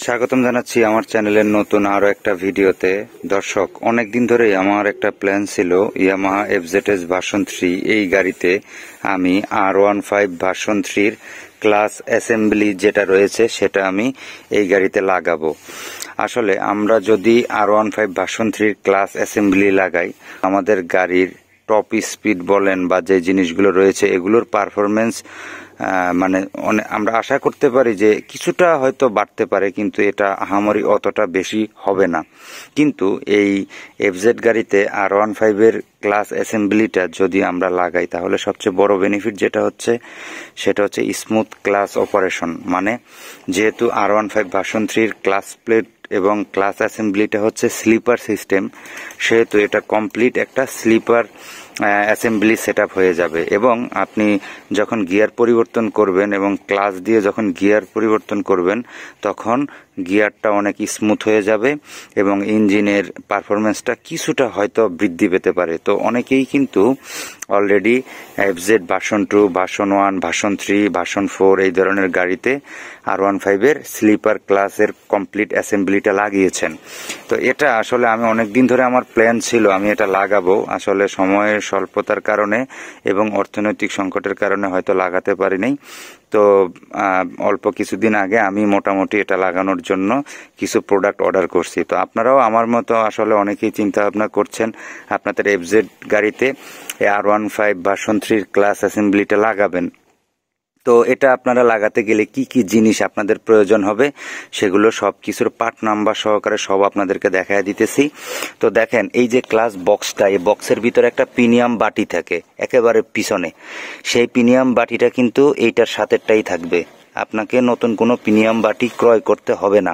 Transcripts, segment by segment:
স্বাগতম জানাচ্ছি আমার চ্যানেলের নতুন আরো একটা ভিডিওতে। দর্শক, অনেকদিন ধরেই আমার একটা প্ল্যান ছিল ইয়ামাহা FZS ভার্সন 3 এই গাড়িতে আমি R15 ভার্সন 3 ক্লাস অ্যাসেম্বলি যেটা রয়েছে সেটা আমি এই গাড়িতে লাগাবো। আসলে আমরা যদি R15 ভার্সন 3 ক্লাস অ্যাসেম্বলি লাগাই, আমাদের গাড়ির টপ স্পিড বলেন বা যে জিনিসগুলো রয়েছে এগুলোর পারফরমেন্স মানে আমরা আশা করতে পারি যে কিছুটা হয়তো বাড়তে পারে, কিন্তু এটা আহামরি অতটা বেশি হবে না। কিন্তু এই FZ গাড়িতে R15 এর ক্লাস অ্যাসেম্বলিটা যদি আমরা লাগাই তাহলে সবচেয়ে বড় বেনিফিট যেটা হচ্ছে সেটা হচ্ছে স্মুথ ক্লাস অপারেশন। মানে যেহেতু R15 ভার্সন 3 ক্লাস প্লেট এবং ক্লাস অ্যাসেম্বলিটা হচ্ছে স্লিপার সিস্টেম, সেহেতু এটা কমপ্লিট একটা স্লিপার অ্যাসেম্বলি সেটআপ হয়ে যাবে। এবং আপনি যখন গিয়ার পরিবর্তন করবেন এবং ক্লাচ দিয়ে যখন গিয়ার পরিবর্তন করবেন তখন গিয়ারটা অনেক স্মুথ হয়ে যাবে এবং ইঞ্জিনের পারফরমেন্সটা কিছুটা হয়তো বৃদ্ধি পেতে পারে। তো অনেকেই কিন্তু already FZ version 2, version 1, version 3, version 4 এই ধরনের গাড়িতে R15 এর স্লিপার ক্লাসের কমপ্লিট অ্যাসেম্বলিটা লাগিয়েছেন। তো এটা আসলে আমি অনেকদিন ধরে আমার প্ল্যান ছিল আমি এটা লাগাবো, আসলে সময়ের স্বল্পতার কারণে এবং অর্থনৈতিক সংকটের কারণে হয়তো লাগাতে পারি নাই। তো অল্প কিছুদিন আগে আমি মোটামুটি এটা লাগানোর জন্য কিছু প্রোডাক্ট অর্ডার করছি। তো আপনারাও আমার মতো আসলে অনেকেই চিন্তা ভাবনা করছেন আপনাদের FZ গাড়িতে R15 ভার্সন 3 ক্লাস অ্যাসেম্বলিটা লাগাবেন। তো এটা আপনারা লাগাতে গেলে কি কি জিনিস আপনাদের প্রয়োজন হবে সেগুলো সব কিছুর পার্ট নাম্বার সহকারে সব আপনাদেরকে দেখায় দিতেছি। তো দেখেন, এই যে ক্লাস বক্সটা, এই বক্সের ভিতরে একটা প্রিমিয়াম বাটি থাকে একেবারে পিছনে। সেই প্রিমিয়াম বাটিটা কিন্তু এইটার সাথেরটাই থাকবে, আপনাকে নতুন কোনো প্রিমিয়াম বাটি ক্রয় করতে হবে না।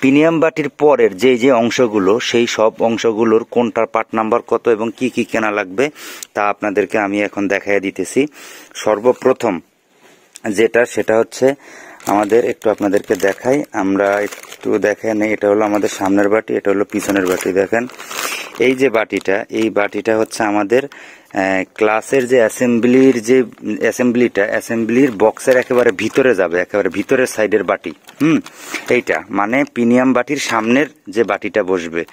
প্রিমিয়াম বাটির পরের যে অংশগুলো, সেই সব অংশগুলোর কোনটার পার্ট নাম্বার কত এবং কি কি কেনা লাগবে তা আপনাদেরকে আমি এখন দেখায় দিতেছি। সর্বপ্রথম যেটা সেটা হচ্ছে আমাদের, একটু আপনাদেরকে দেখাই, আমরা একটু দেখেন, এটা হলো আমাদের সামনের বাটি, এটা হলো পিছনের বাটি। দেখেন এই যে বাটিটা, এই বাটিটা হচ্ছে আমাদের ক্লাসের যে অ্যাসেম্বলির বক্সের একেবারে ভিতরে যাবে, একেবারে ভিতরের সাইডের বাটি। এইটা মানে প্রিমিয়াম বাটির সামনের যে বাটিটা বসবে।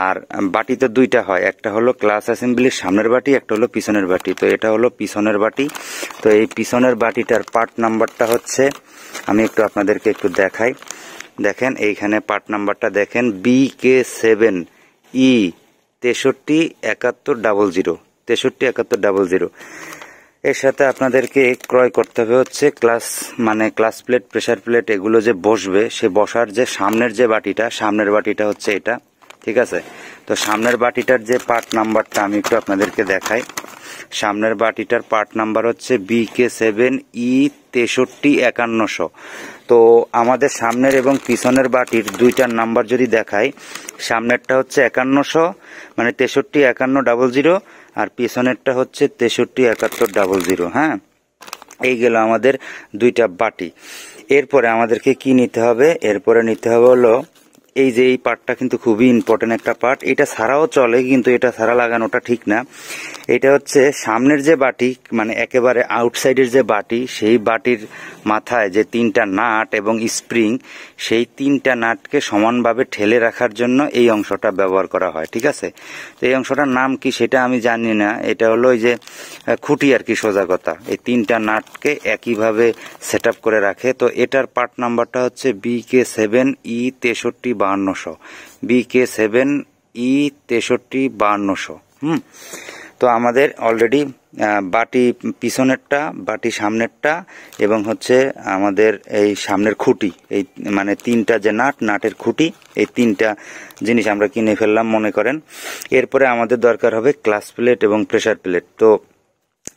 আর বাটি তো দুইটা হয়, একটা হলো ক্লাস অ্যাসেম্বলির সামনের বাটি, একটা হলো পিছনের বাটি। তো এটা হলো পিছনের বাটি। তো এই পিছনের বাটিটার পার্ট নাম্বারটা হচ্ছে, আমি একটু আপনাদেরকে একটু দেখাই। দেখেন এইখানে পার্ট নাম্বারটা দেখেন, BK7E 637100 637100। এর সাথে আপনাদেরকে ক্রয় করতে হবে হচ্ছে ক্লাস প্লেট, প্রেসার প্লেট এগুলো যে বসবে, সে বসার যে সামনের যে বাটিটা, সামনের বাটিটা হচ্ছে এটা, ঠিক আছে। তো সামনের বাটিটার যে পার্ট নাম্বারটা আমি একটু আপনাদেরকে দেখাই। সামনের বাটিটার পার্ট নাম্বার হচ্ছে BK7E 635100। তো আমাদের সামনের এবং পিছনের বাটির দুইটার নাম্বার যদি দেখাই, সামনেরটা হচ্ছে 5100 মানে 635100, আর পিছনেরটা হচ্ছে 637100। হ্যাঁ, এই গেল আমাদের দুইটা বাটি। এরপরে আমাদেরকে কি নিতে হবে? এরপরে নিতে হবে হলো এই যে এই পার্টটা কিন্তু খুবই ইম্পর্টেন্ট একটা পার্ট। এটা ছাড়াও চলে, কিন্তু এটা ছাড়া লাগানোটা ঠিক না। এটা হচ্ছে সামনের যে বাটি, মানে একেবারে আউটসাইডের যে বাটি, সেই বাটির মাথায় যে তিনটা নাট এবং স্প্রিং, সেই তিনটা নাটকে সমানভাবে ঠেলে রাখার জন্য এই অংশটা ব্যবহার করা হয়, ঠিক আছে। তো এই অংশটার নাম কি সেটা আমি জানি না, এটা হলো ওই যে খুঁটি আর কি, সোজা কথা। এই তিনটা নাটকে একইভাবে সেট আপ করে রাখে। তো এটার পার্ট নাম্বারটা হচ্ছে BK7E 635200, BK7E 635200। তো আমাদের অলরেডি বাটি পিছনেরটা, বাটি সামনেরটা এবং হচ্ছে আমাদের এই সামনের খুঁটি, এই মানে তিনটা যে নাটের খুঁটি, এই তিনটা জিনিস আমরা কিনে ফেললাম মনে করেন। এরপরে আমাদের দরকার হবে ক্লাস প্লেট এবং প্রেসার প্লেট। তো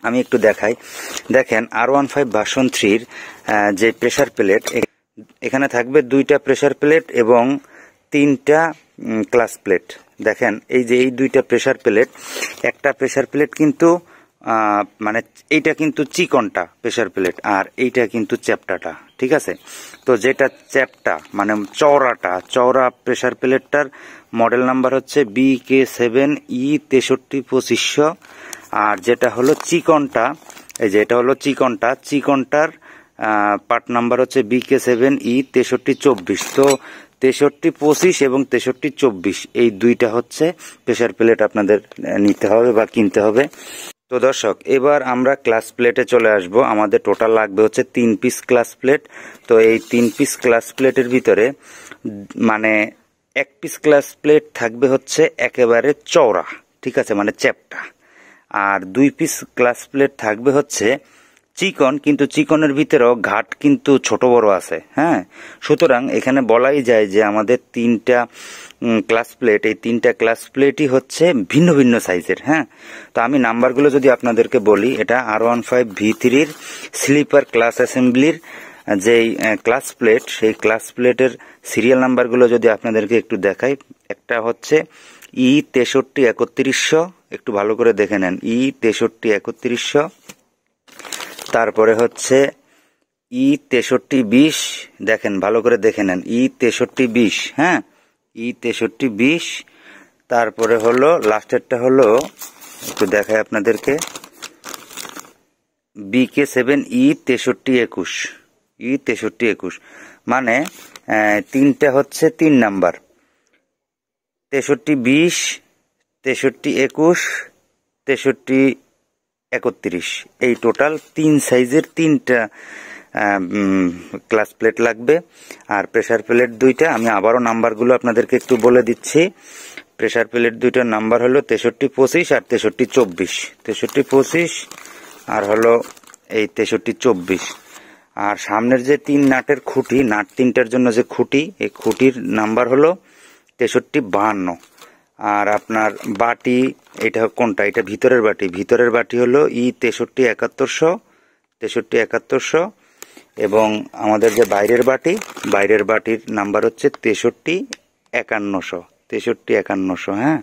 আমি একটু দেখাই। দেখেন R15 ভার্সন 3 যে প্রেসার প্লেট, এখানে থাকবে দুইটা প্রেসার প্লেট এবং তিনটা ক্লাস প্লেট। দেখেন এই যে এই দুইটা প্রেসার প্লেট, একটা প্রেসার প্লেট কিন্তু মানে এইটা কিন্তু চিকনটা প্রেসার প্লেট, আর এইটা কিন্তু চ্যাপ্টাটা, ঠিক আছে। তো যেটা চ্যাপ্টা মানে চওড়া প্রেসার প্লেটটার মডেল নাম্বার হচ্ছে BK7E 632500। আর যেটা হলো চিকনটা, এই যে এটা হলো চিকনটার পার্ট নাম্বার হচ্ছে BK7E 6324। তো 6325 এবং 6324 এই দুইটা হচ্ছে প্রেসার প্লেট আপনাদের নিতে হবে বা কিনতে হবে। তো দর্শক, এবার আমরা ক্লাস প্লেটে চলে আসব। আমাদের টোটাল লাগবে হচ্ছে 3 পিস ক্লাস প্লেট। তো এই 3 পিস ক্লাস প্লেটের ভিতরে মানে 1 পিস ক্লাস প্লেট থাকবে হচ্ছে একেবারে চওড়া, ঠিক আছে, মানে চ্যাপ্টা। আর 2 পিস ক্লাস প্লেট থাকবে হচ্ছে চিকন, কিন্তু চিকনের ভিতরেও ঘাট কিন্তু ছোট বড় আছে। হ্যাঁ, সুতরাং এখানে বলাই যায় যে আমাদের 3টা ক্লাস প্লেট, এই 3টা ক্লাস প্লেটই হচ্ছে ভিন্ন ভিন্ন সাইজের। হ্যাঁ, তো আমি নাম্বারগুলো যদি আপনাদেরকে বলি, এটা R15 V3 স্লিপার ক্লাস অ্যাসেম্বলির যেই ক্লাস প্লেট, সেই ক্লাস প্লেটের সিরিয়াল নাম্বারগুলো যদি আপনাদেরকে একটু দেখাই, একটা হচ্ছে E633100, একটু ভালো করে দেখে নেন, E633100। তারপরে হচ্ছে E6320, দেখেন ভালো করে দেখে নেন, E6320। হ্যাঁ, E6320। তারপরে হলো লাস্টেরটা হলো, একটু দেখাই আপনাদেরকে, BK7E 6321, E6321। মানে 3টা হচ্ছে 3 নাম্বার, 6320, 6321, 6331। এই টোটাল 3 সাইজের 3টা ক্লাস প্লেট লাগবে। আর প্রেসার প্লেট 2টা, আমি আবারও নাম্বারগুলো আপনাদেরকে একটু বলে দিচ্ছি। প্রেসার প্লেট 2টার নাম্বার হলো 6325 আর 6324, 6325 আর হলো এই 6324। আর সামনের যে 3 নাটের খুঁটি, নাট 3টার জন্য যে খুঁটি, এই খুঁটির নাম্বার হলো 6352। আর আপনার বাটি, এটা কোনটা, এটা ভিতরের বাটি, ভিতরের বাটি হলো E637100, 637100। এবং আমাদের যে বাইরের বাটি, বাইরের বাটির নাম্বার হচ্ছে 635100, 635100। হ্যাঁ,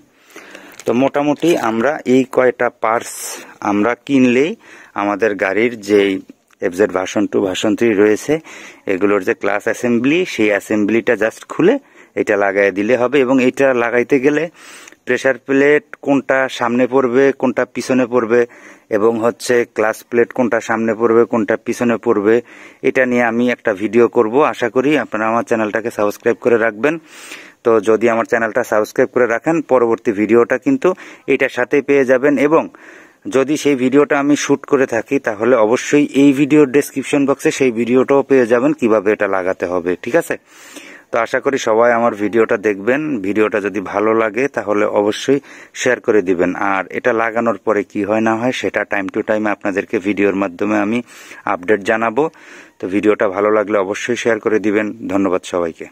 তো মোটামুটি আমরা এই কয়টা পার্টস আমরা কিনলেই আমাদের গাড়ির যেই FZ ভার্সন 2 ভার্সন 3 রয়েছে, এগুলোর যে ক্লাস অ্যাসেম্বলি, সেই অ্যাসেম্বলিটা জাস্ট খুলে এটা লাগাই দিলে হবে। এবং এটা লাগাইতে গেলে প্রেসার প্লেট কোনটা সামনে পড়বে কোনটা পিছনে পড়বে, এবং হচ্ছে ক্লাস প্লেট কোনটা সামনে পড়বে কোনটা পিছনে পড়বে, এটা নিয়ে আমি একটা ভিডিও করব। আশা করি আপনারা আমার চ্যানেলটাকে সাবস্ক্রাইব করে রাখবেন। তো যদি আমার চ্যানেলটা সাবস্ক্রাইব করে রাখেন, পরবর্তী ভিডিওটা কিন্তু এটার সাথেই পেয়ে যাবেন। এবং যদি সেই ভিডিওটা আমি শুট করে থাকি, তাহলে অবশ্যই এই ভিডিওর ডেসক্রিপশন বক্সে সেই ভিডিওটাও পেয়ে যাবেন কিভাবে এটা লাগাতে হবে, ঠিক আছে। তো আশা করি সবাই আমার ভিডিওটা দেখবেন। ভিডিওটা যদি ভালো লাগে তাহলে অবশ্যই শেয়ার করে দিবেন। আর এটা লাগানোর পরে কি হয় না হয় সেটা টাইম টু টাইম আপনাদেরকে ভিডিওর মাধ্যমে আমি আপডেট জানাবো। তো ভিডিওটা ভালো লাগলে অবশ্যই শেয়ার করে দিবেন। ধন্যবাদ সবাইকে।